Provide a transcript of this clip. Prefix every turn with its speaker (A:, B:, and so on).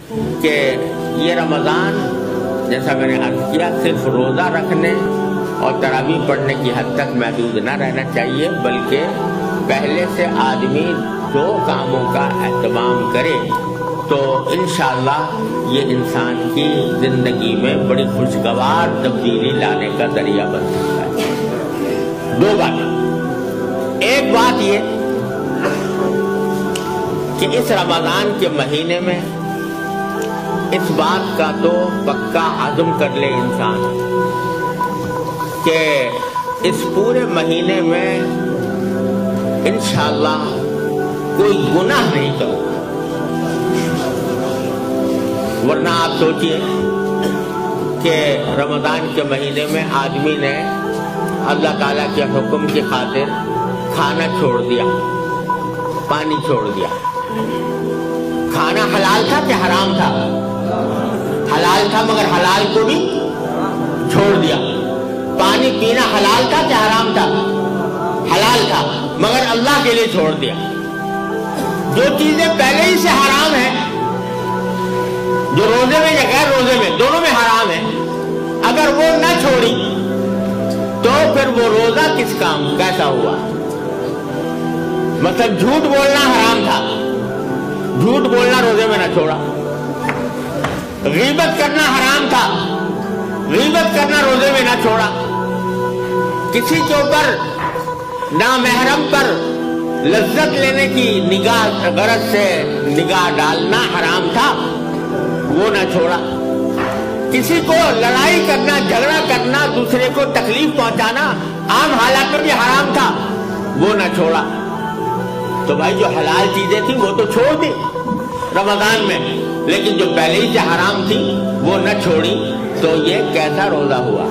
A: کہ یہ رمضان جیسا میں نے عرض کیا صرف روزہ رکھنے اور تراویح پڑھنے کی حد تک محدود نہ رہنا چاہیے، بلکہ پہلے سے آدمی 2 کاموں کا اہتمام کرے تو انشاءاللہ یہ انسان کی زندگی میں بڑی خوشگوار تبدیلی لانے کا ذریعہ بن سکتا ہے۔ 2 باتیں۔ ایک بات یہ کہ اس رمضان کے مہینے میں اس بات کا تو پکا عزم کر لے انسان کہ اس پورے مہینے میں انشاءاللہ کوئی گناہ نہیں کروں، ورنہ آپ سوچئے کہ رمضان کے مہینے میں آدمی نے اللہ تعالیٰ کے حکم کی خاطر کھانا چھوڑ دیا، پانی چھوڑ دیا۔ کھانا حلال تھا کہ حرام تھا؟ حلال تھا، مگر حلال کو بھی چھوڑ دیا۔ پانی پینا حلال تھا کہ حرام تھا؟ حلال تھا، مگر اللہ کے لیے چھوڑ دیا۔ جو چیزیں پہلے ہی سے حرام ہیں، جو روزے میں یا غیر روزے میں دونوں میں حرام ہے، اگر وہ نہ چھوڑی تو پھر وہ روزہ کس کام کیسا ہوا؟ مطلب جھوٹ بولنا حرام تھا، جھوٹ بولنا روزے میں نہ چھوڑا۔ غیبت کرنا حرام تھا، غیبت کرنا روزے میں نہ چھوڑا۔ کسی کے اوپر نامحرم پر لذت لینے کی نگاہ غرض سے نگاہ ڈالنا حرام تھا، وہ نہ چھوڑا۔ کسی کو لڑائی کرنا، جھگڑا کرنا، دوسرے کو تکلیف پہنچانا عام حالات میں بھی حرام تھا، وہ نہ چھوڑا۔ تو بھائی جو حلال چیزیں تھیں وہ تو چھوڑ دی رمضان میں، لیکن جو پہلے ہی سے حرام تھی وہ نہ چھوڑی، تو یہ کیسا روزہ ہوا؟